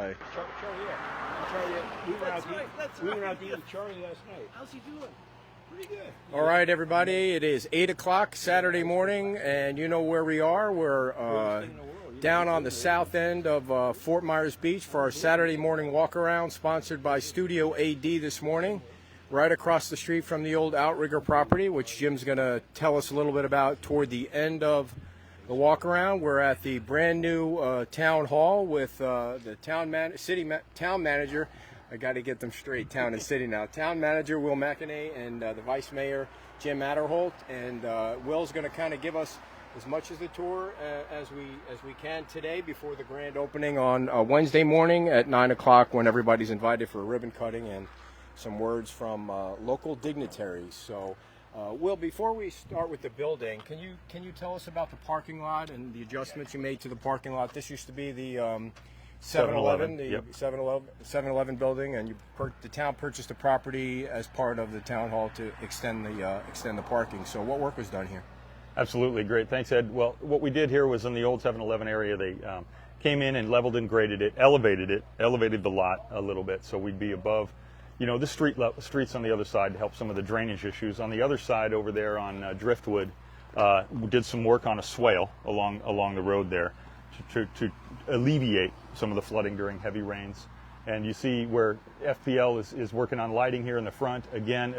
Charlie, we went out to eat with Charlie last night. How's he doing? Pretty good. All right, everybody. It is 8 o'clock Saturday morning, and you know where we are. We're down on the south end of Fort Myers Beach for our Saturday morning walk-around, sponsored by Studio AD this morning, right across the street from the old Outrigger property, which Jim's going to tell us a little bit about toward the end of the walk-around. We're at the brand new town hall with the town manager. I got to get them straight, town and city now. Town manager Will McKannay and the vice mayor Jim Atterholt. And Will's going to kind of give us as much of the tour as we can today before the grand opening on Wednesday morning at 9 o'clock, when everybody's invited for a ribbon cutting and some words from local dignitaries. So, Will, before we start with the building, can you tell us about the parking lot and the adjustments you made to the parking lot? This used to be the 7-Eleven, the yep. 7-Eleven building, and the town purchased the property as part of the town hall to extend the parking. So, what work was done here? Absolutely, great. Thanks, Ed. Well, what we did here was in the old 7-Eleven area. They came in and leveled and graded it, elevated the lot a little bit, so we'd be above, the streets on the other side to help some of the drainage issues. On the other side over there on Driftwood, we did some work on a swale along the road there to alleviate some of the flooding during heavy rains. And you see where FPL is working on lighting here in the front. Again,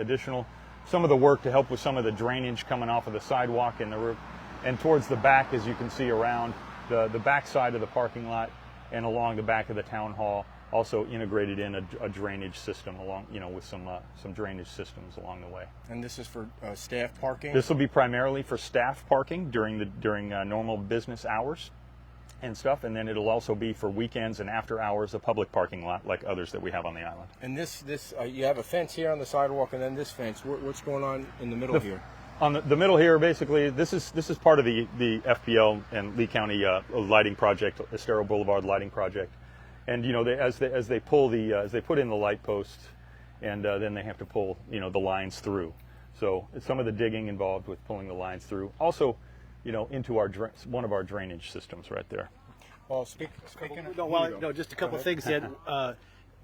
some of the work to help with some of the drainage coming off of the sidewalk and the roof. And towards the back, as you can see around the back side of the parking lot and along the back of the town hall, also integrated in a drainage system along, with some drainage systems along the way. And this is for staff parking? This will be primarily for staff parking during normal business hours and stuff, and then it'll also be for weekends and after hours a public parking lot like others that we have on the island. And this you have a fence here on the sidewalk, and then this fence. What's going on in the middle here? On the middle here, basically, this is part of the FPL and Lee County lighting project, Estero Boulevard lighting project. And as they put in the light posts, and then they have to pull the lines through. So some of the digging involved with pulling the lines through. Also, into one of our drainage systems right there. Well, speaking of, just a couple things, Ed.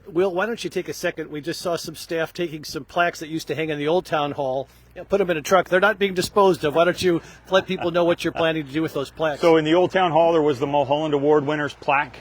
Will, why don't you take a second? We just saw some staff taking some plaques that used to hang in the old town hall, put them in a truck. They're not being disposed of. Why don't you let people know what you're planning to do with those plaques? So in the old town hall, there was the Mulholland Award winners plaque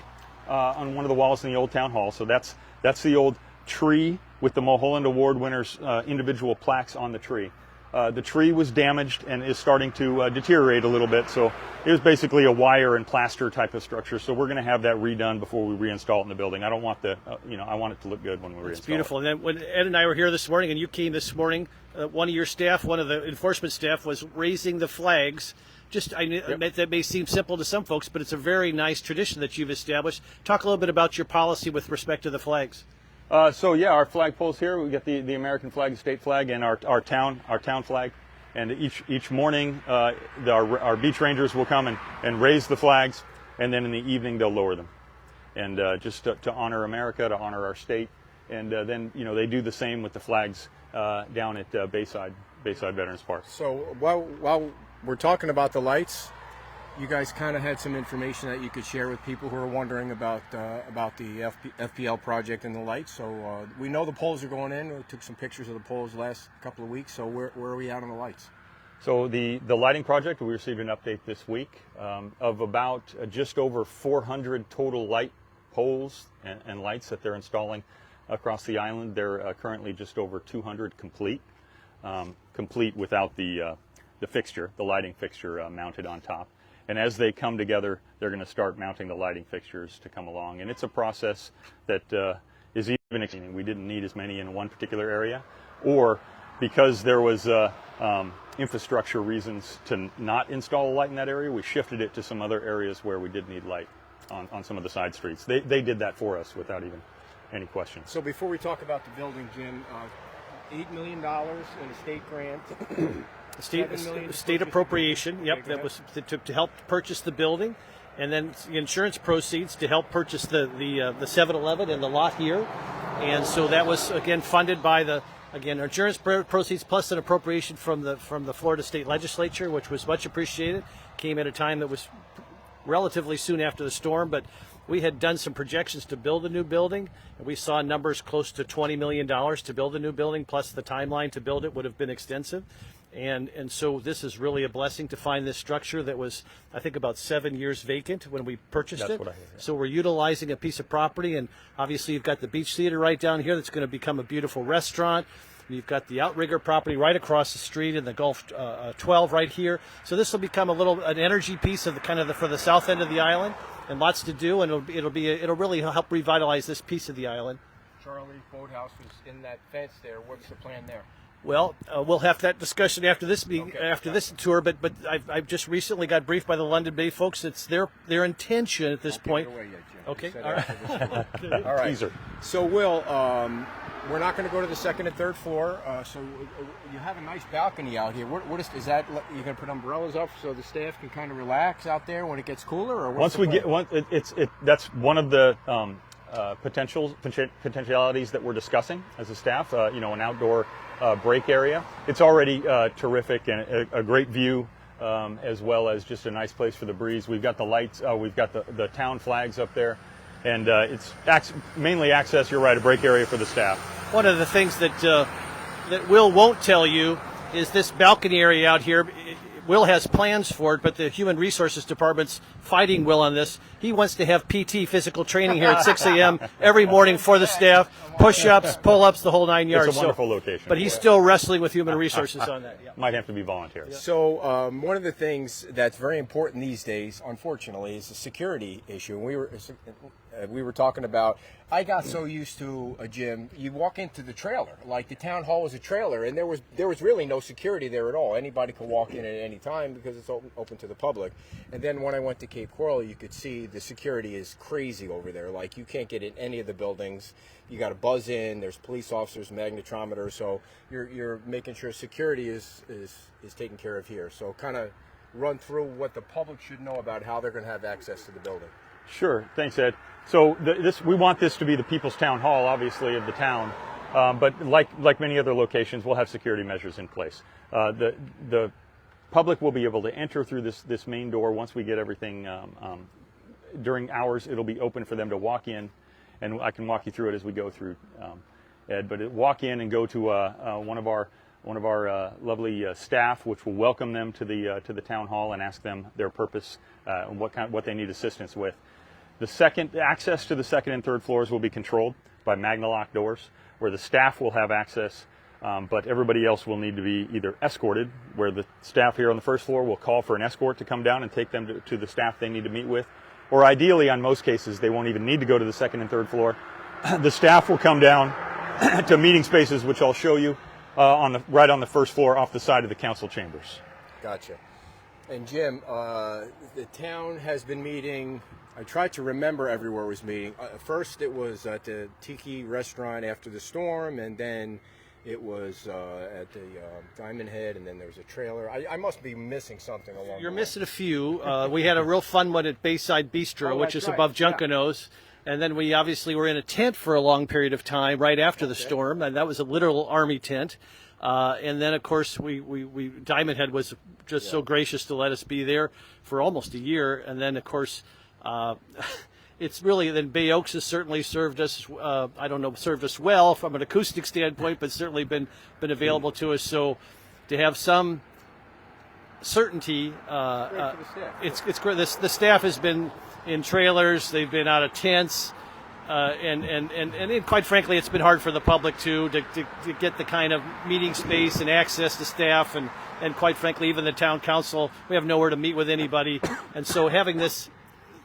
on one of the walls in the old town hall. So that's the old tree with the Mulholland Award winners individual plaques on the tree. The tree was damaged and is starting to deteriorate a little bit, so it was basically a wire and plaster type of structure. So we're going to have that redone before we reinstall it in the building. I don't want I want it to look good when we reinstall it. It's beautiful. And then when Ed and I were here this morning, and you came this morning, one of your staff, one of the enforcement staff, was raising the flags. That may seem simple to some folks, but it's a very nice tradition that you've established. Talk a little bit about your policy with respect to the flags. Our flag poles here. We get the American flag, the state flag, and our town flag. And each morning, our beach rangers will come and raise the flags, and then in the evening they'll lower them, and just to honor America, to honor our state. And then they do the same with the flags down at Bayside Veterans Park. So while we're talking about the lights, you guys kind of had some information that you could share with people who are wondering about the FPL project and the lights. So we know the poles are going in. We took some pictures of the poles last couple of weeks. So where are we at on the lights? So the lighting project, we received an update this week of about just over 400 total light poles and lights that they're installing across the island. They're currently just over 200 complete without the fixture, the lighting fixture mounted on top. And as they come together, they're going to start mounting the lighting fixtures to come along. And it's a process that is even exciting. We didn't need as many in one particular area, or because there was infrastructure reasons to not install a light in that area, we shifted it to some other areas where we did need light on some of the side streets. They did that for us without even any questions. So before we talk about the building, Jim, $8 million in a state grant. State appropriation, yep, that was to help purchase the building, and then the insurance proceeds to help purchase the 7-Eleven and the lot here. And so that was again funded by insurance proceeds plus an appropriation from the Florida State Legislature, which was much appreciated. Came at a time that was relatively soon after the storm, but we had done some projections to build a new building, and we saw numbers close to $20 million to build a new building, plus the timeline to build it would have been extensive. And so this is really a blessing to find this structure that was, I think, about 7 years vacant when we purchased That's it. what I hear, yeah. So we're utilizing a piece of property, and obviously you've got the beach theater right down here that's going to become a beautiful restaurant. You've got the Outrigger property right across the street, and the Gulf 12 right here. So this will become an energy piece of for the south end of the island, and lots to do, and it'll really help revitalize this piece of the island. Charlie, boathouse was in that fence there. What's the plan there? Well, we'll have that discussion after this Okay. this tour. But I've just recently got briefed by the London Bay folks. It's their intention at this point. Don't give it away yet, Jim. Okay, You said all after this. All right. Teaser. So, Will, we're not going to go to the second and third floor. So you have a nice balcony out here. What is that? You're going to put umbrellas up so the staff can kind of relax out there when it gets cooler, or Once we get that's one of the potentialities that we're discussing as a staff. An outdoor break area. It's already terrific and a great view, as well as just a nice place for the breeze. We've got the lights. We've got the town flags up there, and it's mainly access. You're right, a break area for the staff. One of the things that Will won't tell you is this balcony area out here. Will has plans for it, but the Human Resources Department's fighting Will on this. He wants to have PT, physical training, here at 6 a.m. every morning for the staff, push-ups, pull-ups, the whole 9 yards. It's a wonderful location. But he's still wrestling with Human Resources on that. Yeah. Might have to be voluntary. So one of the things that's very important these days, unfortunately, is the security issue. And we were talking about. I got so used to a gym. You walk into the trailer, like the town hall was a trailer, and there was really no security there at all. Anybody could walk in at any time because it's open to the public. And then when I went to Cape Coral, you could see the security is crazy over there. Like you can't get in any of the buildings. You got to buzz in. There's police officers, magnetometers. So you're making sure security is taken care of here. So kind of run through what the public should know about how they're going to have access to the building. Sure. Thanks, Ed. So we want this to be the people's town hall, obviously, of the town. But like many other locations, we'll have security measures in place. The public will be able to enter through this main door once we get everything. During hours, it'll be open for them to walk in, and I can walk you through it as we go through, Ed. But walk in and go to one of our lovely staff, which will welcome them to the town hall and ask them their purpose and what they need assistance with. The access to the second and third floors will be controlled by Magnalock doors, where the staff will have access, but everybody else will need to be either escorted, where the staff here on the first floor will call for an escort to come down and take them to the staff they need to meet with, or ideally, on most cases, they won't even need to go to the second and third floor. The staff will come down to meeting spaces, which I'll show you right on the first floor off the side of the council chambers. Gotcha. And Jim, the town has been meeting. I tried to remember everywhere it was meeting. First, it was at the Tiki restaurant after the storm, and then it was at the Diamond Head, and then there was a trailer. I must be missing something along. You're the missing a few. We had a real fun one at Bayside Bistro, which is above Junkanose. And then we obviously were in a tent for a long period of time right after the storm, and that was a literal army tent. And then, of course, we Diamond Head was just so gracious to let us be there for almost a year. And then, of course, it's really, then Bay Oaks has certainly served us, served us well from an acoustic standpoint, but certainly been available to us. So to have some certainty, it's great. The staff has been in trailers, they've been out of tents. And quite frankly, it's been hard for the public to get the kind of meeting space and access to staff, and quite frankly, even the town council, we have nowhere to meet with anybody. And so having this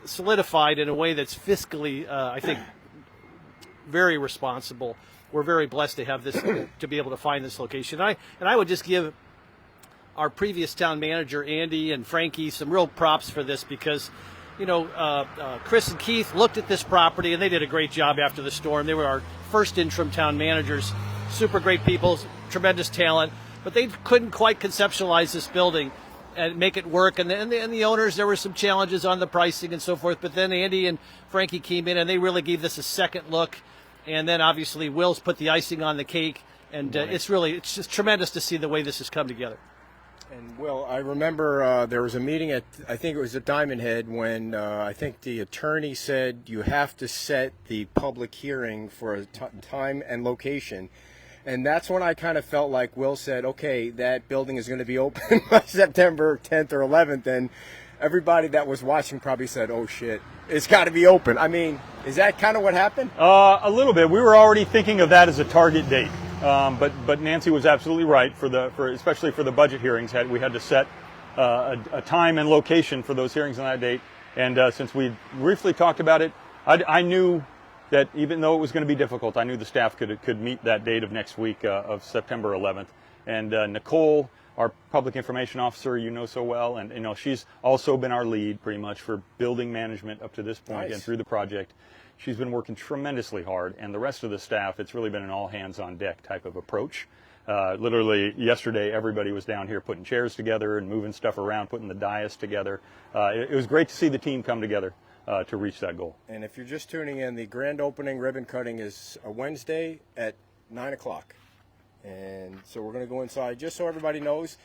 solidified in a way that's fiscally, I think, very responsible, we're very blessed to have this, to be able to find this location. And I would just give our previous town manager, Andy, and Frankie some real props for this, because Chris and Keith looked at this property, and they did a great job after the storm. They were our first interim town managers, super great people, tremendous talent, but they couldn't quite conceptualize this building and make it work. And the owners, there were some challenges on the pricing and so forth, but then Andy and Frankie came in, and they really gave this a second look. And then obviously Will's put the icing on the cake, and it's just tremendous to see the way this has come together. And Will, I remember there was a meeting at, I think it was at Diamond Head, when I think the attorney said you have to set the public hearing for a time and location. And that's when I kind of felt like Will said, okay, that building is going to be open by September 10th or 11th. And everybody that was watching probably said, oh, shit, it's got to be open. I mean, is that kind of what happened? A little bit. We were already thinking of that as a target date. But Nancy was absolutely right, especially for the budget hearings. We had to set a time and location for those hearings on that date. And since we briefly talked about it, I knew that even though it was going to be difficult, I knew the staff could meet that date of next week of September 11th. And Nicole, our public information officer, you know so well, and she's also been our lead pretty much for building management up to this point. Nice. And through the project. She's been working tremendously hard, and the rest of the staff, it's really been an all-hands-on-deck type of approach. Literally, yesterday, everybody was down here putting chairs together and moving stuff around, putting the dais together. It was great to see the team come together to reach that goal. And if you're just tuning in, the grand opening ribbon cutting is a Wednesday at 9 o'clock. And so we're going to go inside, just so everybody knows.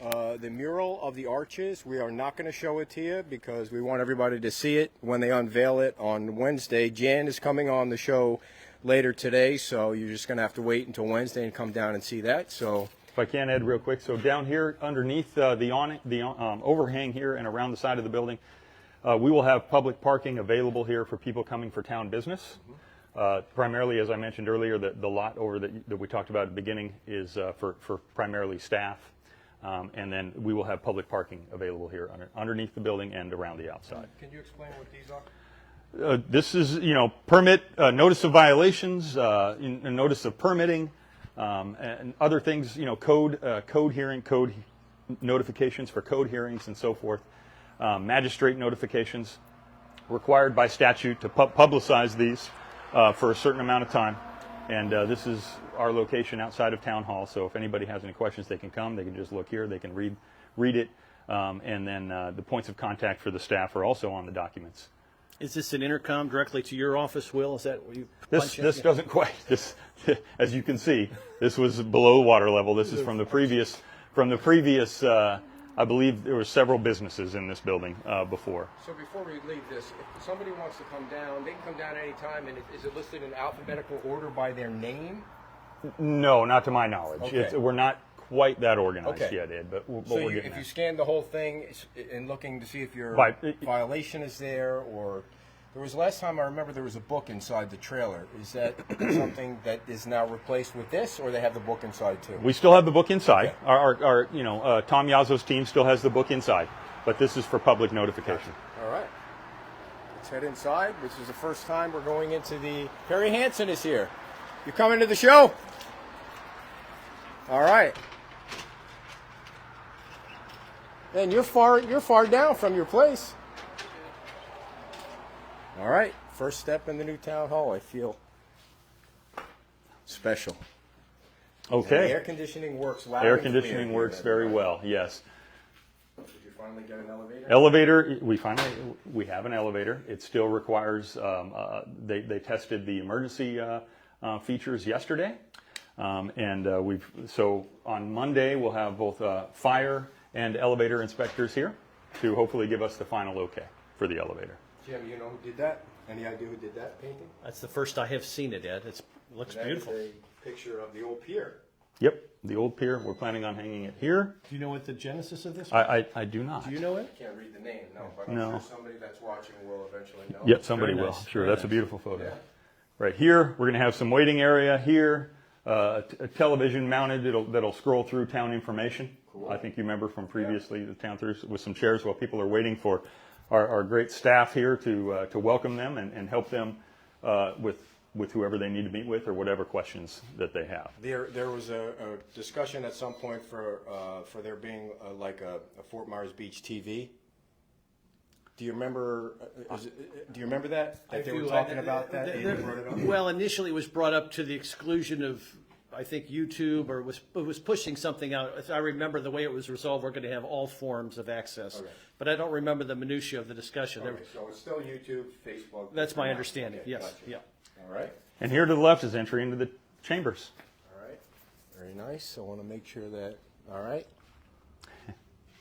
The mural of the arches, we are not going to show it to you because we want everybody to see it when they unveil it on Wednesday. Jan is coming on the show later today, so you're just going to have to wait until Wednesday and come down and see that. So, if I can, Ed, real quick. So down here underneath the overhang here and around the side of the building, we will have public parking available here for people coming for town business. Primarily, as I mentioned earlier, the lot over that we talked about at the beginning is for primarily staff. And then we will have public parking available here underneath the building and around the outside. Can you explain what these are? This is, permit, notice of violations, notice of permitting, and other things, code hearing, code notifications for code hearings and so forth, magistrate notifications required by statute to publicize these for a certain amount of time. And this is our location outside of Town Hall, so if anybody has any questions, they can come. They can just look here. They can read it. And then the points of contact for the staff are also on the documents. Is this an intercom directly to your office, Will? Is that what you This doesn't quite. As you can see, this was below water level. This is from the previous. I believe there were several businesses in this building before. So before we leave this, if somebody wants to come down, they can come down any time. And is it listed in alphabetical order by their name? No, not to my knowledge. Okay. We're not quite that organized yet, Ed, but we're getting if there. you scan the whole thing and looking to see if your violation is there, or there was last time I remember there was a book inside the trailer. Is that something that is now replaced with this, or they have the book inside too? We still have the book inside. Okay. Our Tom Yazzo's team still has the book inside, but this is for public notification. All right. Let's head inside. This is the first time we're going into the. Perry Hansen is here. You coming to the show? All right. And you're far down from your place. All right. First step in the new town hall. I feel special. Okay. And the air conditioning works loud. Air and clear conditioning here. works very well. Yes. Did you finally get an elevator? Elevator. We have an elevator. It still requires. They tested the emergency features yesterday, and so on Monday we'll have both fire and elevator inspectors here to hopefully give us the final okay for the elevator. Jim, you know who did that? Any idea who did that painting? That's the first I have seen it, Ed. It looks beautiful. That's a picture of the old pier. Yep, the old pier. We're planning on hanging it here. Do you know what the genesis of this? I do not. Do you know it? I can't read the name, no, but I'm sure somebody that's watching will eventually know. Yep, somebody Very will. nice. Sure, Very that's a nice. beautiful photo. Yeah. Right here, we're going to have some waiting area here, a television mounted that'll scroll through town information. Cool. I think you remember from previously the town through with some chairs while people are waiting for our great staff here to welcome them and help them with whoever they need to meet with or whatever questions that they have. There was a discussion at some point for there being like a Fort Myers Beach TV. Do you remember? Do you remember that? That they were talking about that. They brought it up? Well, initially it was brought up to the exclusion of, I think, YouTube, or was pushing something out. I remember the way it was resolved. We're going to have all forms of access, Okay. but I don't remember the minutia of the discussion. Okay, so it's still YouTube, Facebook. That's my understanding. Okay, Yes. gotcha. Yeah. All right. And here to the left is entry into the chambers. All right. Very nice. I want to make sure that. All right.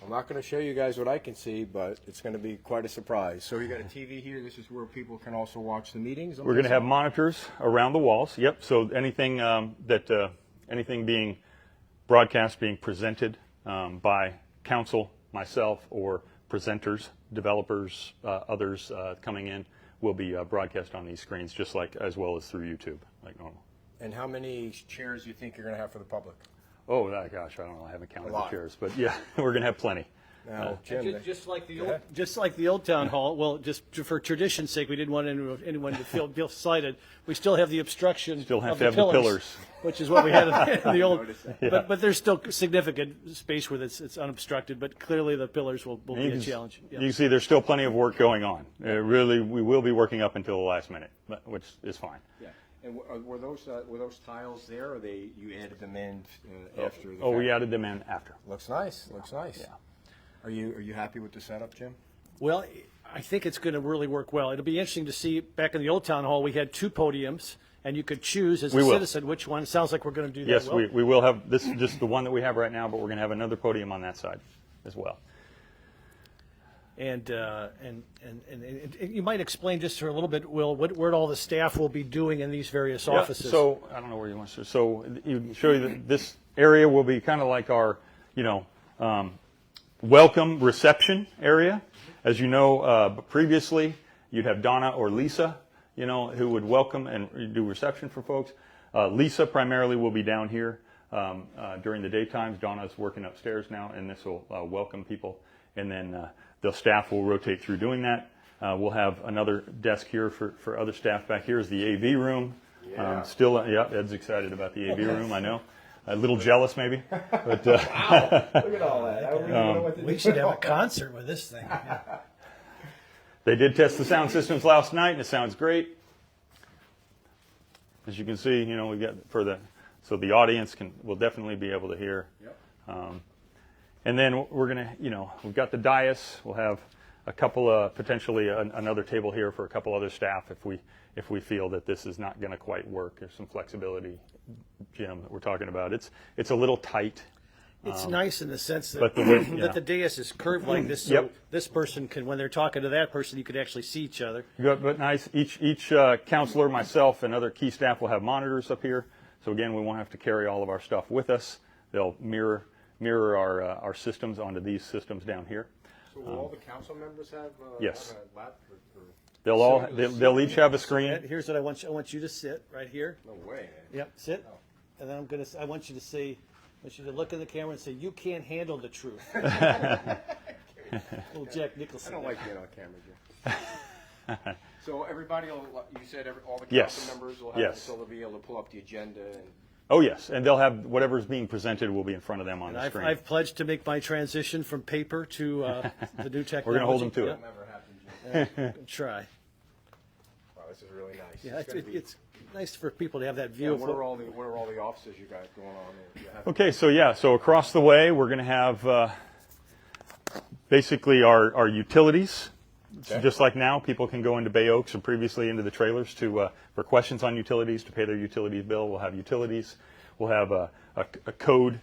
I'm not going to show you guys what I can see, but it's going to be quite a surprise. So you got a TV here. This is where people can also watch the meetings. We're going to have monitors around the walls. Yep. So anything anything being broadcast, being presented by council, myself, or presenters, developers, others coming in, will be broadcast on these screens, just like as well as through YouTube, like normal. And how many chairs do you think you're going to have for the public? Oh, gosh, I don't know. I haven't counted the lot. chairs, but yeah, we're going to have plenty. Now, Jim, Just like the old town hall. Well, just for tradition's sake, we didn't want anyone to feel slighted. We still have the obstruction. Still have of to have pillars, the pillars, which is what we had in the old. Yeah. But there's still significant space where it's unobstructed. But clearly, the pillars will be a challenge. You can see there's still plenty of work going on. Really, we will be working up until the last minute, which is fine. Yeah. And were those tiles there, or you added them in after? Oh, we added them in after. Looks nice. Looks nice. Yeah. Are you happy with the setup, Jim? Well, I think it's going to really work well. It'll be interesting to see. Back in the old town hall, we had 2 podiums, and you could choose as a citizen which one. It sounds like we're going to do that. Yes, well. we will have. This is just the one that we have right now, but we're going to have another podium on that side as well. And you might explain just for a little bit, Will, what all the staff will be doing in these various offices. So I don't know where you want to. So you can show you that this area will be kind of like our, welcome reception area. As you know, previously you'd have Donna or Lisa, who would welcome and do reception for folks. Lisa primarily will be down here during the daytimes. Donna's working upstairs now, and this will welcome people. And then the staff will rotate through doing that. We'll have another desk here for other staff. Back here is the AV room. Yeah. Ed's excited about the AV room, I know. A little jealous, maybe. But, Wow, look at all that. I don't even know what to We do. should have a concert with this thing. they did test the sound systems last night, and it sounds great. As you can see, we've got so the audience will definitely be able to hear. Yep. And then we're gonna, we've got the dais. We'll have a couple of potentially another table here for a couple other staff if we feel that this is not going to quite work. There's some flexibility, Jim, that we're talking about. It's a little tight. It's nice in the sense that, But the width, yeah. that the dais is curved like this, so Yep. this person can, when they're talking to that person, you could actually see each other. But nice. Each counselor, myself, and other key staff will have monitors up here. So again, we won't have to carry all of our stuff with us. They'll mirror our systems onto these systems down here. So will all the council members have Yes. have a lap? They'll each have a screen. Ed, here's what I want you. I want you to sit right here. No way, man. Yep, sit. And then I want you to say, I want you to look in the camera and say, "You can't handle the truth." Little Jack I Nicholson. don't like being on camera, Jim. So everybody will, you said all the council Yes. members will have Yes. so they'll be able to pull up the agenda and. Oh yes, and they'll have whatever's being presented will be in front of them on the screen. I've pledged to make my transition from paper to the new technology. We're going to hold them to it. That'll never happen, Jim. Yeah, try. Wow, this is really nice. Yeah, It's gonna be- it's nice for people to have that view Yeah, of what are all the offices you got going on? You have- Okay, so across the way we're going to have basically our utilities. Okay. Just like now, people can go into Bay Oaks or previously into the trailers for questions on utilities, to pay their utility bill. We'll have utilities. We'll have a code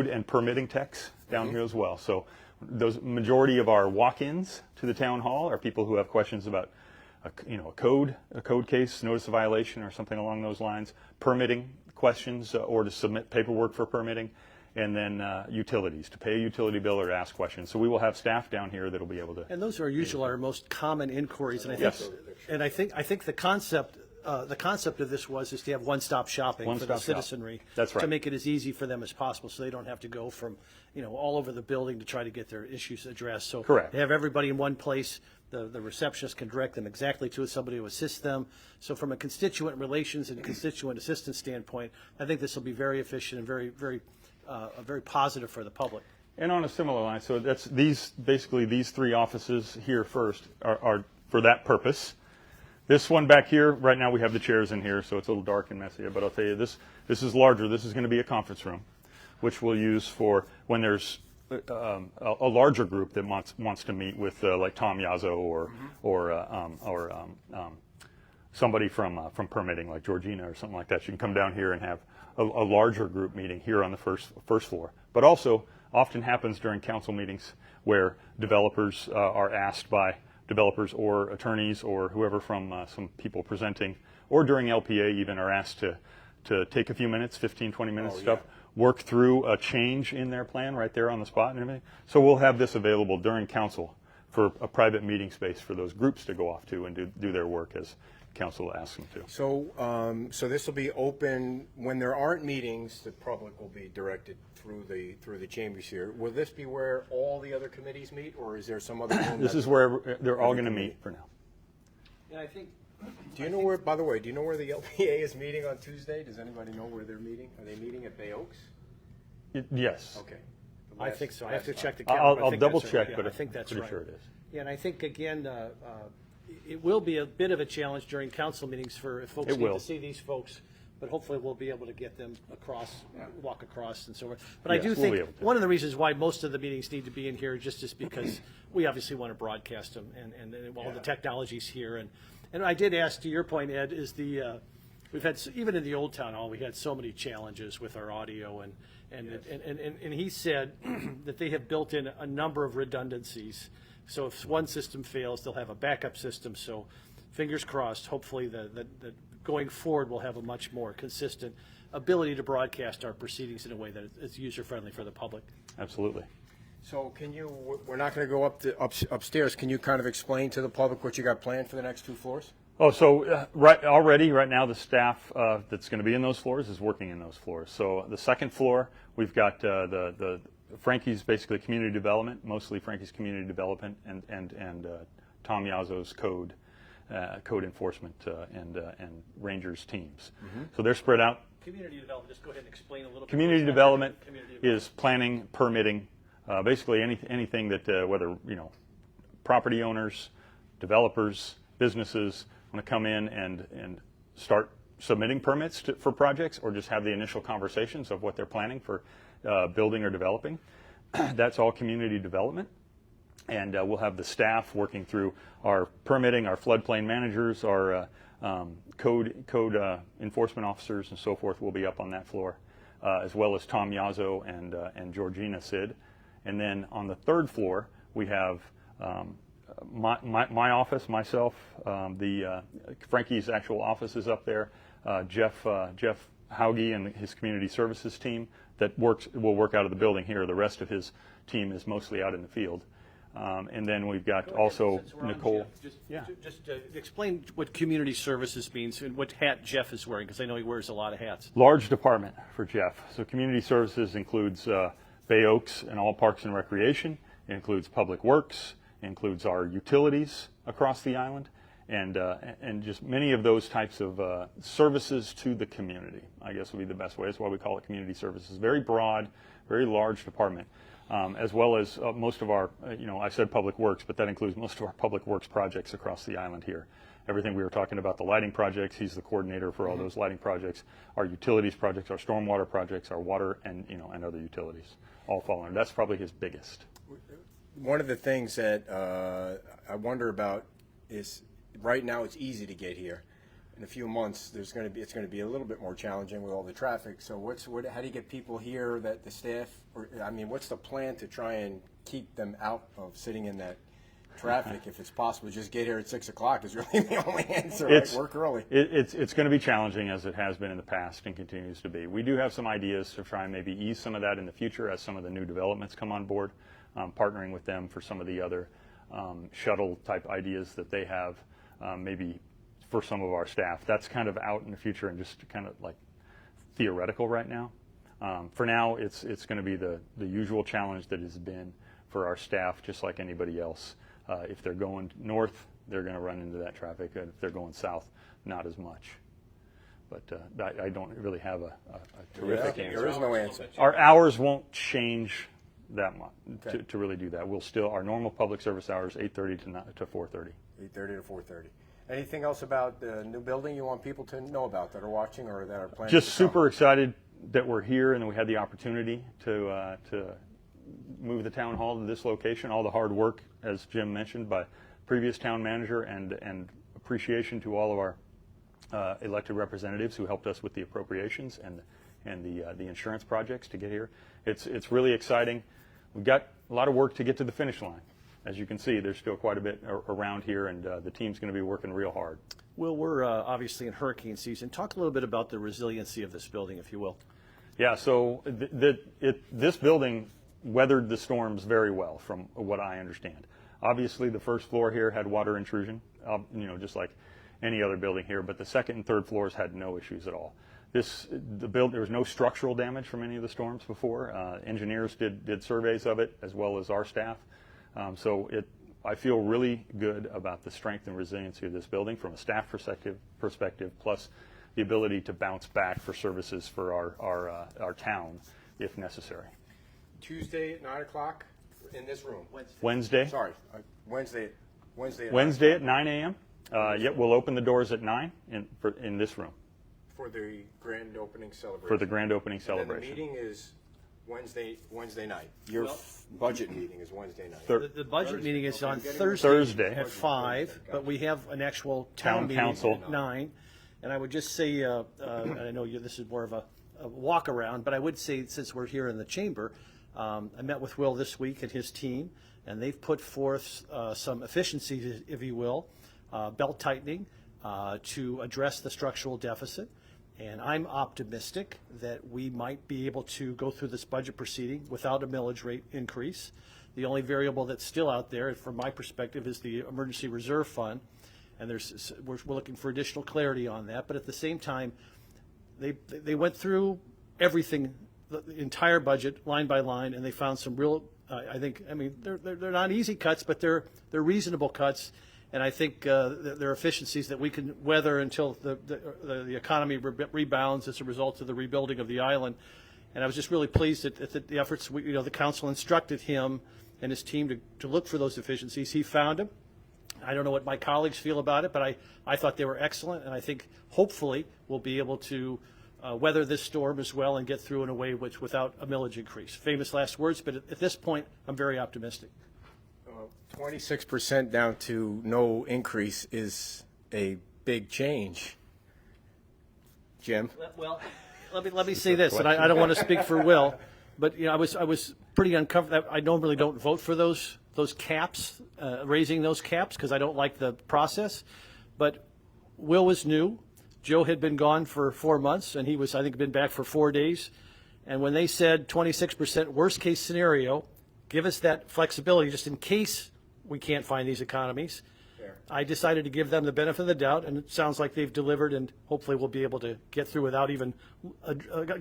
and permitting techs down here as well. So those majority of our walk-ins to the town hall are people who have questions about a code case, notice of violation, or something along those lines. Permitting questions or to submit paperwork for permitting. And then utilities, to pay a utility bill or to ask questions. So we will have staff down here that will be able to. And those are usually our most common inquiries. And I think, Yes. and I think the concept of this is to have one-stop shopping for the One-stop shop. citizenry. That's right. To make it as easy for them as possible, so they don't have to go from all over the building to try to get their issues addressed. So Correct. they have everybody in one place. The receptionist can direct them exactly to somebody who assists them. So from a constituent relations and constituent assistance standpoint, I think this will be very efficient and very very positive for the public. And on a similar line, so that's these 3 offices here first are for that purpose. This one back here, right now we have the chairs in here, so it's a little dark and messy. But I'll tell you, this is larger. This is going to be a conference room, which we'll use for when there's a larger group that wants to meet with like Tom Yazzo or somebody from permitting, like Georgina or something like that. You can come down here and have a larger group meeting here on the first floor. But also often happens during council meetings where developers are asked by developers or attorneys or whoever from some people presenting, or during LPA even, are asked to take a few minutes, 15, 20 minutes, work through a change in their plan right there on the spot and everything. So we'll have this available during council for a private meeting space for those groups to go off to and do their work as council asks them to. So, so this will be open when there aren't meetings. The public will be directed through the chambers here. Will this be where all the other committees meet, or is there some other room? This is where they're all going to meet for now. Yeah, I think. Do you know where? By the way, do you know where the LPA is meeting on Tuesday? Does anybody know where they're meeting? Are they meeting at Bay Oaks? Yes. Okay. I think so. I have to check the I'll calendar. I think double that's check, right. but I think that's pretty right. sure it is. Yeah, and I think again, it will be a bit of a challenge during council meetings for if folks It need will. to see these folks, but hopefully we'll be able to get them across, walk across, and so forth. But I Yes, do we'll think be able to. one of the reasons why most of the meetings need to be in here just is because we obviously want to broadcast them, and all the technology's here, and I did ask, to your point, Ed, is we've had even in the old town hall we had so many challenges with our audio and he said that they have built in a number of redundancies. So if one system fails, they'll have a backup system. So fingers crossed, hopefully that going forward we'll have a much more consistent ability to broadcast our proceedings in a way that is user-friendly for the public. Absolutely. So we're not going to go upstairs. Can you kind of explain to the public what you got planned for the next 2 floors? Oh, so right now the staff that's going to be in those floors is working in those floors. So the second floor, we've got the Frankie's basically community development, mostly Frankie's community development, and Tom Yazzo's code enforcement and Rangers teams. Mm-hmm. So they're spread out. Community development. Just go ahead and explain a little bit. Community development is planning, permitting, basically anything that whether property owners, developers, businesses want to come in and start submitting permits for projects, or just have the initial conversations of what they're planning for building or developing. That's all community development. And we'll have the staff working through our permitting, our floodplain managers, our code enforcement officers, and so forth will be up on that floor, as well as Tom Yazzo and Georgina Sid. And then on the third floor, we have my office, myself, Frankie's actual office is up there. Jeff Hauge and his community services team that will work out of the building here. The rest of his team is mostly out in the field. And then we've got also Nicole. Just explain what community services means and what hat Jeff is wearing, because I know he wears a lot of hats. Large department for Jeff. So community services includes Bay Oaks and all parks and recreation. It includes public works. It includes our utilities across the island, and just many of those types of services to the community, I guess would be the best way. That's why we call it community services. Very broad, very large department. As well as most of our, I said public works, but that includes most of our public works projects across the island here. Everything we were talking about, the lighting projects, he's the coordinator for all those lighting projects. Our utilities projects, our stormwater projects, our water, and other utilities all fall under. That's probably his biggest. One of the things that I wonder about is right now it's easy to get here. In a few months, it's going to be a little bit more challenging with all the traffic. So how do you get people here, that the staff, what's the plan to try and keep them out of sitting in that traffic? If it's possible, just get here at 6 o'clock is really the only answer. Right? Work early. It's going to be challenging, as it has been in the past and continues to be. We do have some ideas to try and maybe ease some of that in the future as some of the new developments come on board, partnering with them for some of the other shuttle type ideas that they have, maybe for some of our staff. That's kind of out in the future and just kind of like theoretical right now. For now, it's going to be the usual challenge that has been for our staff, just like anybody else. If they're going north, they're going to run into that traffic. And if they're going south, not as much. But I don't really have a terrific answer. There is no answer. Our hours won't change that much to really do that. We'll still, our normal public service hours, 8:30 to 4:30. 8:30 to 4:30. Anything else about the new building you want people to know about that are watching or that are planning? Just super excited that we're here and that we had the opportunity to move the town hall to this location. All the hard work, as Jim mentioned, by previous town manager, and appreciation to all of our elected representatives who helped us with the appropriations and the insurance projects to get here. It's really exciting. We've got a lot of work to get to the finish line. As you can see, there's still quite a bit around here, and the team's going to be working real hard. Well, we're obviously in hurricane season. Talk a little bit about the resiliency of this building, if you will. Yeah, so this building weathered the storms very well, from what I understand. Obviously, the first floor here had water intrusion, just like any other building here, but the second and third floors had no issues at all. There was no structural damage from any of the storms before. Engineers did surveys of it, as well as our staff. I feel really good about the strength and resiliency of this building from a staff perspective, plus the ability to bounce back for services for our town if necessary. Tuesday at 9 o'clock in this room. Wednesday. Sorry, Wednesday. Wednesday at 9 a.m. We'll open the doors at 9 in this room For the grand opening celebration. for the grand opening And celebration. then the meeting is Wednesday night. Your budget meeting is Wednesday night. The budget meeting is on Thursday. at 5, but we have an actual Town meeting council. at 9. And I would just say, I know this is more of a walk around, but I would say, since we're here in the chamber, I met with Will this week and his team, and they've put forth some efficiencies, if you will, belt tightening to address the structural deficit. And I'm optimistic that we might be able to go through this budget proceeding without a millage rate increase. The only variable that's still out there, from my perspective, is the emergency reserve fund, and we're looking for additional clarity on that. But at the same time, they went through everything, the entire budget, line by line, and they found some real. They're not easy cuts, but they're reasonable cuts. And I think there are efficiencies that we can weather until the economy rebounds as a result of the rebuilding of the island. And I was just really pleased at the efforts. The council instructed him and his team to look for those efficiencies. He found them. I don't know what my colleagues feel about it, but I thought they were excellent. And I think hopefully we'll be able to weather this storm as well and get through in a way without a millage increase. Famous last words, but at this point, I'm very optimistic. 26% down to no increase is a big change. Jim? Well, let me say this, and I don't want to speak for Will, but I was pretty uncomfortable. I normally don't vote for those caps, raising those caps, because I don't like the process. But Will was new. Joe had been gone for 4 months, and he was, I think, been back for 4 days. And when they said 26% worst case scenario, give us that flexibility just in case we can't find these economies. Fair. I decided to give them the benefit of the doubt, and it sounds like they've delivered, and hopefully we'll be able to get through without even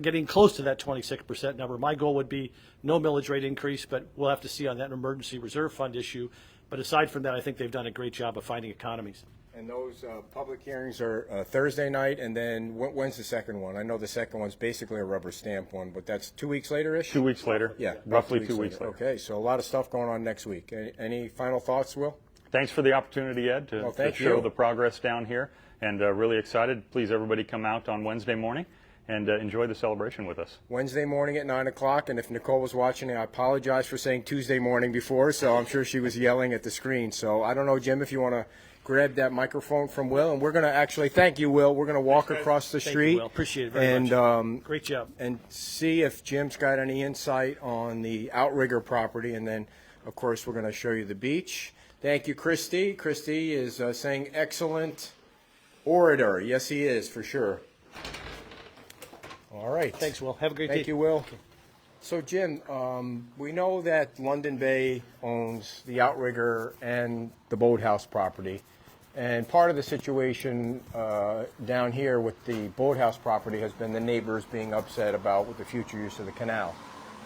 getting close to that 26% number. My goal would be no millage rate increase, but we'll have to see on that emergency reserve fund issue. But aside from that, I think they've done a great job of finding economies. And those public hearings are Thursday night, and then when's the second one? I know the second one's basically a rubber stamp one, but that's 2 weeks later-ish? 2 weeks later. Yeah. Roughly 2 weeks later. Okay, so a lot of stuff going on next week. Any final thoughts, Will? Thanks for the opportunity, Ed, to show the progress down here, and really excited. Please, everybody, come out on Wednesday morning and enjoy the celebration with us. Wednesday morning at 9 o'clock, and if Nicole was watching, I apologize for saying Tuesday morning before, so I'm sure she was yelling at the screen. So I don't know, Jim, if you want to grab that microphone from Will, and we're going to actually, thank you, Will, we're going to walk across the street. Thank you, Will. Appreciate it very much. Great job. And see if Jim's got any insight on the Outrigger property, and then, of course, we're going to show you the beach. Thank you, Christy. Christy is saying excellent orator. Yes, he is, for sure. All right. Thanks, Will. Have a great day. Thank you, Will. So, Jim, we know that London Bay owns the Outrigger and the boathouse property. And part of the situation down here with the boathouse property has been the neighbors being upset about with the future use of the canal.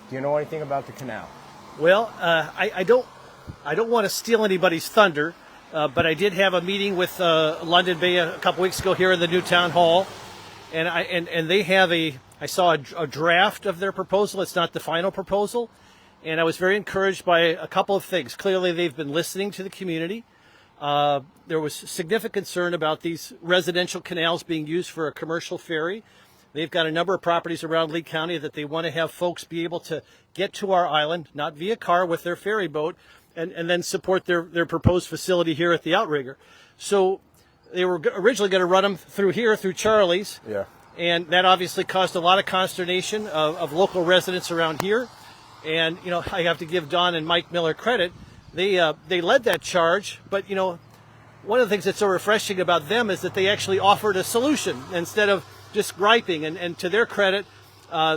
Do you know anything about the canal? Well, I don't want to steal anybody's thunder, but I did have a meeting with London Bay a couple weeks ago here in the new town hall, and they have I saw a draft of their proposal. It's not the final proposal, and I was very encouraged by a couple of things. Clearly, they've been listening to the community. There was significant concern about these residential canals being used for a commercial ferry. They've got a number of properties around Lee County that they want to have folks be able to get to our island, not via car, with their ferry boat, and then support their proposed facility here at the Outrigger. So they were originally going to run them through here, through Charlie's. Yeah. And that obviously caused a lot of consternation of local residents around here. And, you know, I have to give Don and Mike Miller credit. They led that charge, but, you know, one of the things that's so refreshing about them is that they actually offered a solution instead of just griping. And to their credit,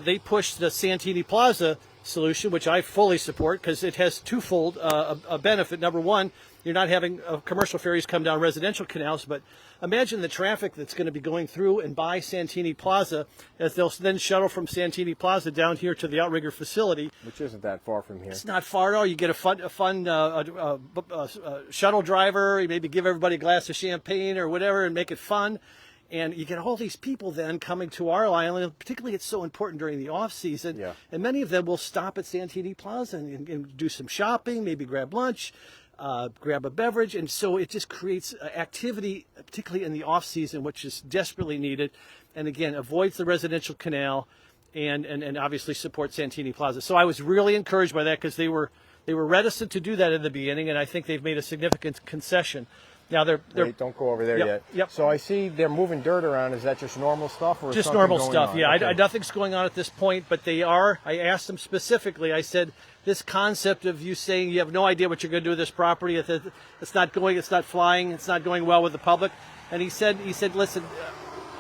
they pushed the Santini Plaza solution, which I fully support because it has twofold a benefit. Number one, you're not having commercial ferries come down residential canals, but imagine the traffic that's going to be going through and by Santini Plaza as they'll then shuttle from Santini Plaza down here to the outrigger facility. Which isn't that far from here. It's not far at all. You get a fun shuttle driver. You maybe give everybody a glass of champagne or whatever and make it fun. And you get all these people then coming to our island. Particularly, it's so important during the off season. Yeah. And many of them will stop at Santini Plaza and do some shopping, maybe grab lunch, grab a beverage. And so it just creates activity, particularly in the off season, which is desperately needed. And again, avoids the residential canal and obviously supports Santini Plaza. So I was really encouraged by that because they were reticent to do that in the beginning, and I think they've made a significant concession. Now they're Wait, don't go over there Yep, yet. yep. So I see they're moving dirt around. Is that just normal stuff, or is just something normal going stuff? on? Yeah, Okay. nothing's going on at this point, but they are. I asked them specifically. I said, this concept of you saying you have no idea what you're going to do with this property, it's not going, it's not flying, it's not going well with the public. And he said, listen,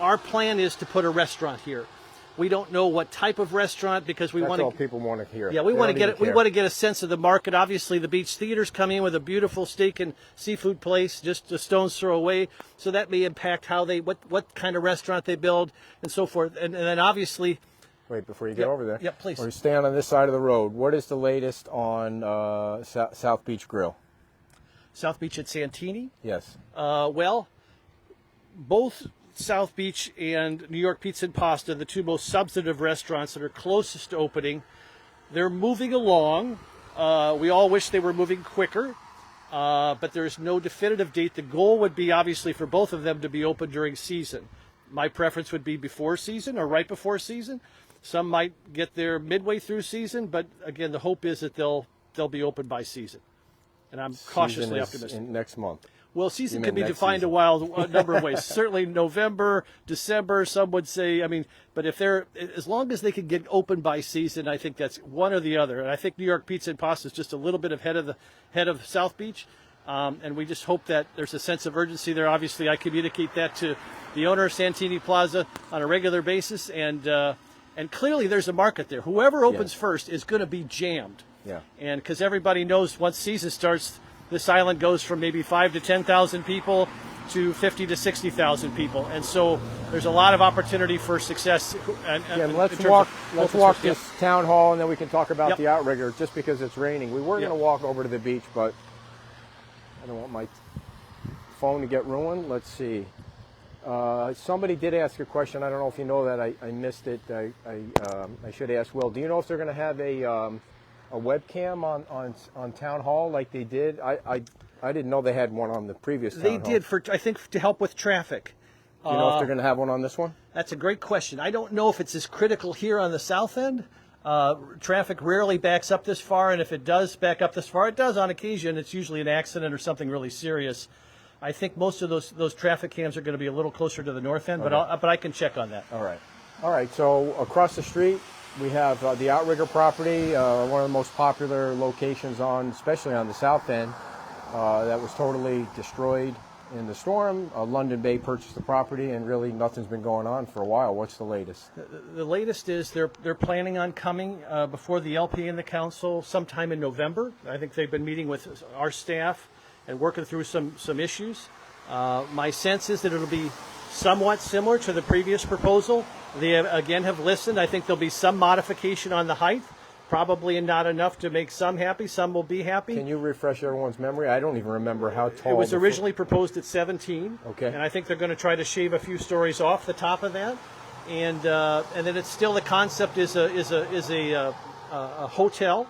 our plan is to put a restaurant here. We don't know what type of restaurant because we That's want all to. people want to hear. Yeah, we They want to don't get even it. We care. want to get a sense of the market. Obviously, the Beach Theater's coming in with a beautiful steak and seafood place, just a stone's throw away. So that may impact how they, what kind of restaurant they build, and so forth. And then obviously, Wait, before you get Yep, over there. yep, please. We're staying on this side of the road. What is the latest on South Beach Grill? South Beach at Santini. Yes. Well, both South Beach and New York Pizza and Pasta, the two most substantive restaurants that are closest to opening, they're moving along. We all wish they were moving quicker, but there's no definitive date. The goal would be obviously for both of them to be open during season. My preference would be before season or right before season. Some might get there midway through season, but again, the hope is that they'll be open by season. And I'm cautiously Season is optimistic. next month. Well, season You can be meant next defined season. a number of ways. Certainly November, December, some would say. I mean, but if they're, as long as they can get open by season, I think that's one or the other. And I think New York Pizza and Pasta is just a little bit ahead of South Beach. And we just hope that there's a sense of urgency there. Obviously, I communicate that to the owner of Santini Plaza on a regular basis. And clearly there's a market there. Whoever opens Yes. first is going to be jammed. Yeah. And because everybody knows once season starts, this island goes from maybe 5,000 to 10,000 people to 50,000 to 60,000 people, and so there's a lot of opportunity for success. Yeah, let's walk this town hall, and then we can talk about Yep. the outrigger. Just because it's raining, we were Yep. going to walk over to the beach, but I don't want my phone to get ruined. Let's see. Somebody did ask a question. I don't know if you know that. I missed it. I should ask Will. Do you know if they're going to have a webcam on town hall like they did? I didn't know they had one on the previous town They hall. did I think to help with traffic. Do you know if they're going to have one on this one? That's a great question. I don't know if it's as critical here on the south end. Traffic rarely backs up this far, and if it does back up this far, it does on occasion. It's usually an accident or something really serious. I think most of those traffic cams are going to be a little closer to the north end, Okay. but I can check on that. All right. So across the street, we have the Outrigger property, one of the most popular locations especially on the south end, that was totally destroyed in the storm. London Bay purchased the property, and really nothing's been going on for a while. What's the latest? The latest is they're planning on coming before the LP and the council sometime in November. I think they've been meeting with our staff and working through some issues. My sense is that it'll be somewhat similar to the previous proposal. They again have listened. I think there'll be some modification on the height, probably not enough to make some happy. Some will be happy. Can you refresh everyone's memory? I don't even remember how tall. It was originally proposed at 17. Okay. And I think they're going to try to shave a few stories off the top of that, and then it's still the concept is a hotel,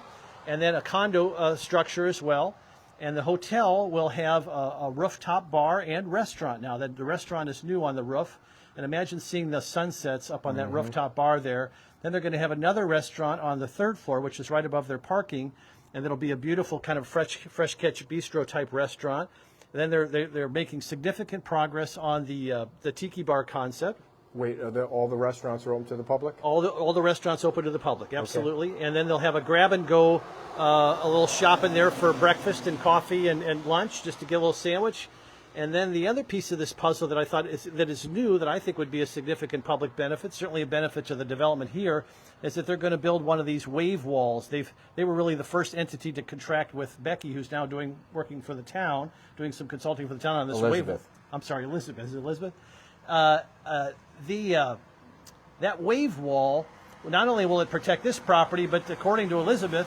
and then a condo structure as well. And the hotel will have a rooftop bar and restaurant now. That the restaurant is new on the roof, and imagine seeing the sunsets up on that rooftop bar there. Then they're going to have another restaurant on the third floor, which is right above their parking, and it'll be a beautiful kind of fresh catch bistro type restaurant. And then they're making significant progress on the tiki bar concept. Wait, all the restaurants are open to the public? All the restaurants open to the public, absolutely. Okay. And then they'll have a grab and go, a little shop in there for breakfast and coffee and lunch, just to get a little sandwich. And then the other piece of this puzzle that I thought is new, that I think would be a significant public benefit, certainly a benefit to the development here, is that they're going to build one of these wave walls. They were really the first entity to contract with Becky, who's now working for the town, doing some consulting for the town on this wave wall. I'm sorry, Elizabeth. Is it Elizabeth? That wave wall, not only will it protect this property, but according to Elizabeth,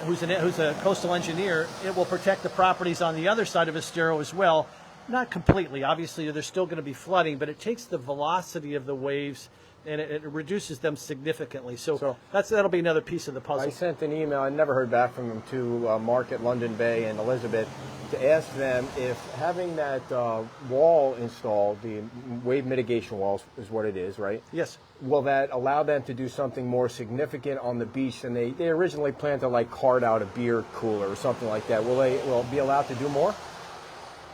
who's a coastal engineer, it will protect the properties on the other side of Estero as well. Not completely. Obviously, there's still going to be flooding, but it takes the velocity of the waves and it reduces them significantly. So that'll be another piece of the puzzle. I sent an email, I never heard back from them, to Mark at London Bay and Elizabeth to ask them if having that wall installed, the wave mitigation walls is what it is, right? Yes. Will that allow them to do something more significant on the beach than they originally planned to, like cart out a beer cooler or something like that? Will they be allowed to do more?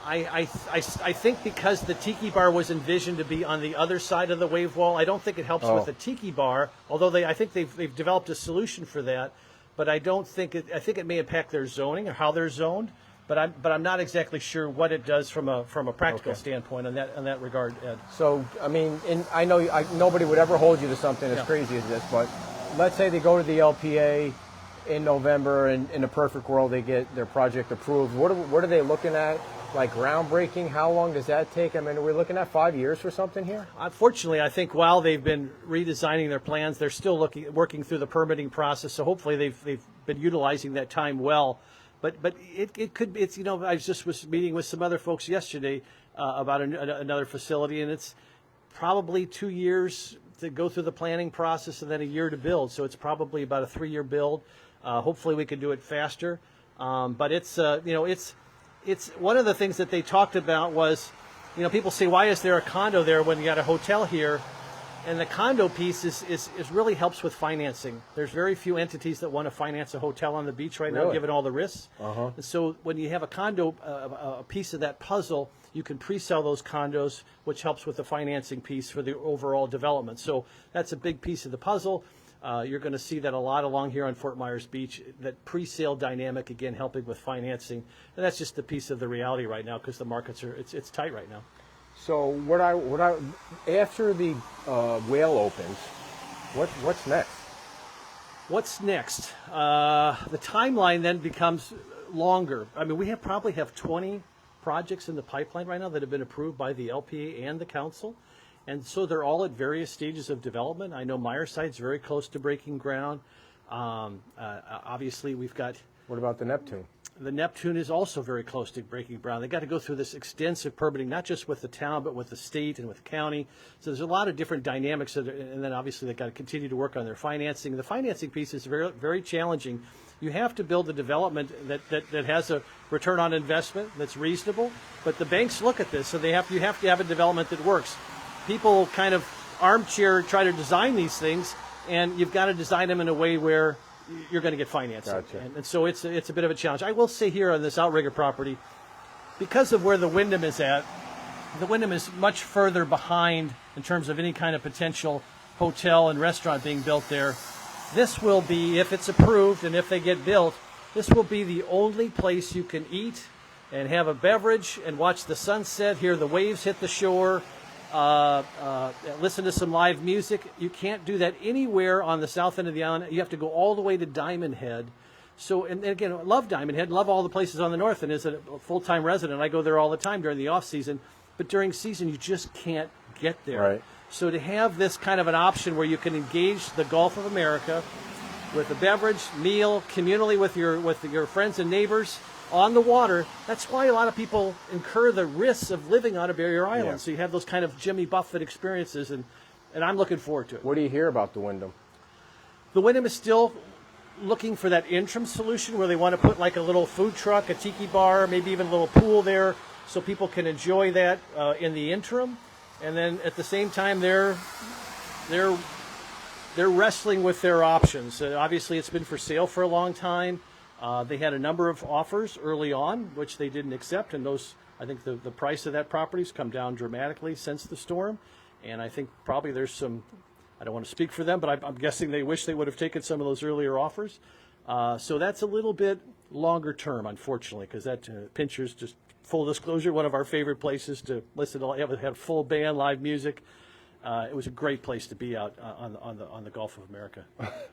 I think because the tiki bar was envisioned to be on the other side of the wave wall, I don't think it helps with the tiki bar, although I think they've developed a solution for that, but I think it may impact their zoning or how they're zoned, but I'm not exactly sure what it does from a practical standpoint in that regard, Ed. So, I mean, I know nobody would ever hold you to something as crazy as this, but let's say they go to the LPA in November, and in a perfect world they get their project approved. What are they looking at? Like groundbreaking, how long does that take? I mean, are we looking at 5 years for something here? Unfortunately, I think while they've been redesigning their plans, they're still working through the permitting process. So hopefully they've been utilizing that time well. But it could be. It's, I was meeting with some other folks yesterday about another facility, and it's probably 2 years to go through the planning process and then a year to build. So it's probably about a 3-year build. Hopefully we can do it faster. But it's one of the things that they talked about was, people say, why is there a condo there when you got a hotel here? And the condo piece is really helps with financing. There's very few entities that want to finance a hotel on the beach right now, given all the risks. And so when you have a condo, a piece of that puzzle, you can pre-sell those condos, which helps with the financing piece for the overall development. So that's a big piece of the puzzle. You're going to see that a lot along here on Fort Myers Beach, that pre-sale dynamic, again, helping with financing. And that's just a piece of the reality right now because the markets it's tight right now. So after the whale opens, what's next? What's next? The timeline then becomes longer. I mean, we probably have 20 projects in the pipeline right now that have been approved by the LPA and the council. And so they're all at various stages of development. I know Meyerside's very close to breaking ground. Obviously, we've got... What about the Neptune? The Neptune is also very close to breaking ground. They got to go through this extensive permitting, not just with the town, but with the state and with the county. So there's a lot of different dynamics. And then obviously they've got to continue to work on their financing. The financing piece is very, very challenging. You have to build a development that has a return on investment that's reasonable. But the banks look at this, so you have to have a development that works. People kind of armchair try to design these things, and you've got to design them in a way where you're going to get financing. Gotcha. And so it's a bit of a challenge. I will say here on this Outrigger property, because of where the Wyndham is at, the Wyndham is much further behind in terms of any kind of potential hotel and restaurant being built there. This will be, if it's approved and if they get built, this will be the only place you can eat and have a beverage and watch the sunset, hear the waves hit the shore, listen to some live music. You can't do that anywhere on the south end of the island. You have to go all the way to Diamond Head. So, and again, I love Diamond Head, love all the places on the north, and as a full-time resident, I go there all the time during the off-season. But during season, you just can't get there. Right. So to have this kind of an option where you can engage the Gulf of America with a beverage, meal, communally with your friends and neighbors, on the water, that's why a lot of people incur the risks of living on a barrier island. Yeah. So you have those kind of Jimmy Buffett experiences, and I'm looking forward to it. What do you hear about the Wyndham? The Wyndham is still looking for that interim solution where they want to put like a little food truck, a tiki bar, maybe even a little pool there so people can enjoy that in the interim. And then at the same time, they're wrestling with their options. Obviously, it's been for sale for a long time. They had a number of offers early on, which they didn't accept, and those, I think the price of that property's come down dramatically since the storm. And I think probably there's some, I don't want to speak for them, but I'm guessing they wish they would have taken some of those earlier offers. So that's a little bit longer term, unfortunately, because that Pincher's, just full disclosure, one of our favorite places to listen to. It had full band, live music. It was a great place to be out on the Gulf of America.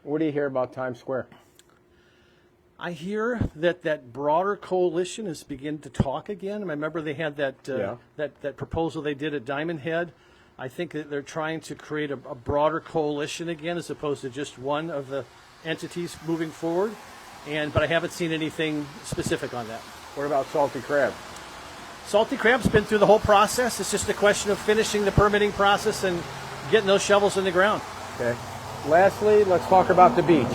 What do you hear about Times Square? I hear that broader coalition is beginning to talk again. I remember they had that that proposal they did at Diamond Head. I think that they're trying to create a broader coalition again, as opposed to just one of the entities moving forward. But I haven't seen anything specific on that. What about Salty Crab? Salty Crab's been through the whole process. It's just a question of finishing the permitting process and getting those shovels in the ground. Okay. Lastly, let's talk about the beach.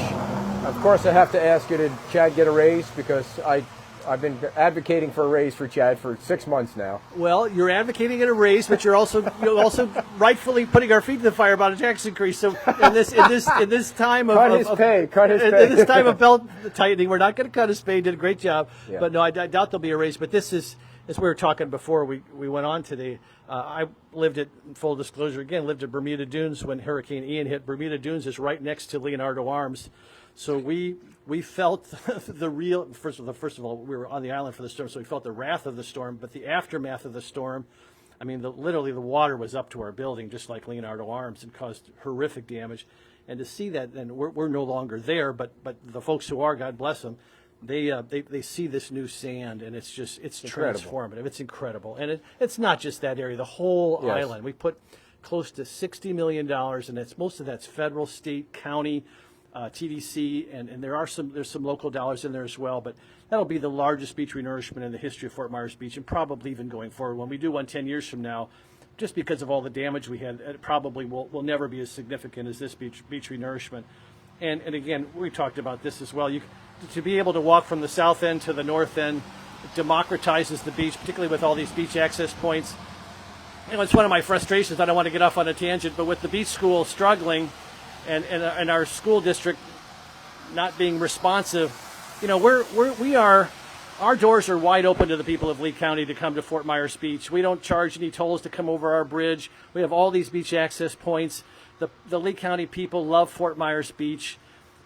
Of course, I have to ask you, did Chad get a raise? Because I've been advocating for a raise for Chad for 6 months now. Well, you're advocating a raise, but you're also rightfully putting our feet to the fire about a tax increase. So in this time of cut his pay. In this time of belt tightening, we're not going to cut his pay. He did a great job, but no, I doubt there'll be a raise. But this is, as we were talking before we went on today. I lived at, full disclosure again, lived at Bermuda Dunes when Hurricane Ian hit. Bermuda Dunes is right next to Leonardo Arms. So we felt the real, first of all, we were on the island for the storm, so we felt the wrath of the storm, but the aftermath of the storm, I mean, literally the water was up to our building, just like Leonardo Arms, and caused horrific damage. And to see that, and we're no longer there, but the folks who are, God bless them, they see this new sand, and it's transformative. It's incredible. And it's not just that area, the whole island. We put close to $60 million, and most of that's federal, state, county, TDC, and there's some local dollars in there as well, but that'll be the largest beach renourishment in the history of Fort Myers Beach, and probably even going forward. When we do one 10 years from now, just because of all the damage we had, it probably will never be as significant as this beach renourishment. And again, we talked about this as well. To be able to walk from the south end to the north end, it democratizes the beach, particularly with all these beach access points. It's one of my frustrations. I don't want to get off on a tangent, but with the beach school struggling, and our school district not being responsive, our doors are wide open to the people of Lee County to come to Fort Myers Beach. We don't charge any tolls to come over our bridge. We have all these beach access points. The Lee County people love Fort Myers Beach.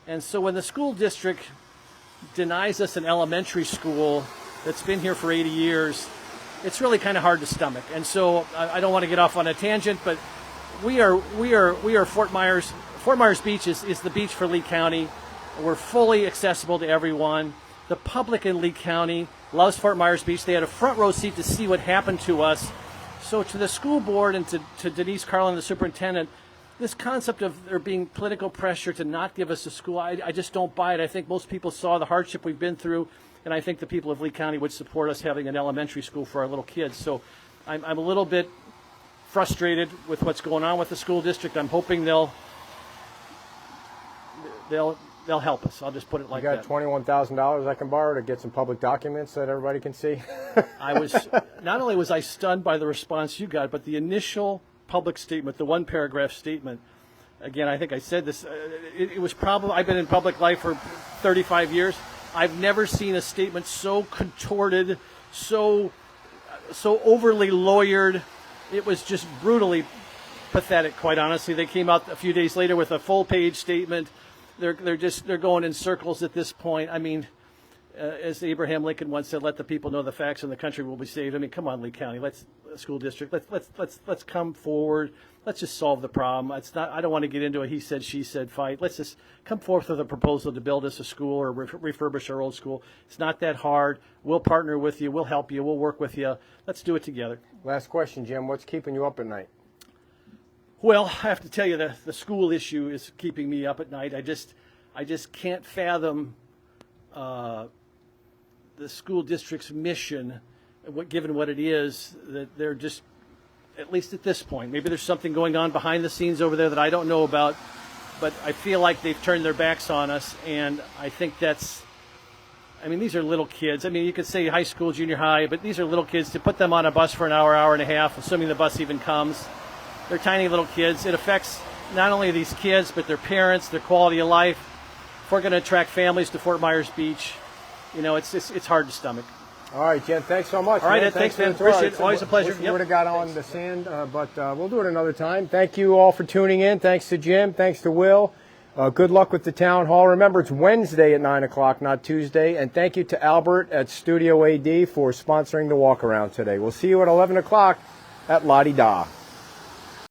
And so when the school district denies us an elementary school that's been here for 80 years, it's really kind of hard to stomach. And so I don't want to get off on a tangent, but we are Fort Myers. Fort Myers Beach is the beach for Lee County. We're fully accessible to everyone. The public in Lee County loves Fort Myers Beach. They had a front row seat to see what happened to us. So to the school board and to Denise Carlin, the superintendent, this concept of there being political pressure to not give us a school, I just don't buy it. I think most people saw the hardship we've been through, and I think the people of Lee County would support us having an elementary school for our little kids. So I'm a little bit frustrated with what's going on with the school district. I'm hoping they'll help us. I'll just put it like that. You got $21,000 I can borrow to get some public documents that everybody can see? Not only was I stunned by the response you got, but the initial public statement, the one paragraph statement, again, I think I said this, it was probably, I've been in public life for 35 years. I've never seen a statement so contorted, so overly lawyered. It was just brutally pathetic, quite honestly. They came out a few days later with a full page statement. They're going in circles at this point. I mean, as Abraham Lincoln once said, "Let the people know the facts, and the country will be saved." I mean, come on, Lee County, school district, let's come forward. Let's just solve the problem. It's not. I don't want to get into a he said, she said fight. Let's just come forth with a proposal to build us a school or refurbish our old school. It's not that hard. We'll partner with you. We'll help you. We'll work with you. Let's do it together. Last question, Jim. What's keeping you up at night? Well, I have to tell you, the school issue is keeping me up at night. I just can't fathom the school district's mission, given what it is, that they're just, at least at this point, maybe there's something going on behind the scenes over there that I don't know about, but I feel like they've turned their backs on us, and I think these are little kids. I mean, you could say high school, junior high, but these are little kids. To put them on a bus for an hour and a half, assuming the bus even comes, they're tiny little kids. It affects not only these kids, but their parents, their quality of life. If we're going to attract families to Fort Myers Beach, it's hard to stomach. All right, Jen, thanks so much. All right, man. Ed, thanks, for the man. tour. Appreciate it. Always a pleasure. Wish we Yep. would have got on the sand, but we'll do it another time. Thank you all for tuning in. Thanks to Jim. Thanks to Will. Good luck with the town hall. Remember, it's Wednesday at 9 o'clock, not Tuesday. And thank you to Albert at Studio AD for sponsoring the walk around today. We'll see you at 11 o'clock at La Di Da.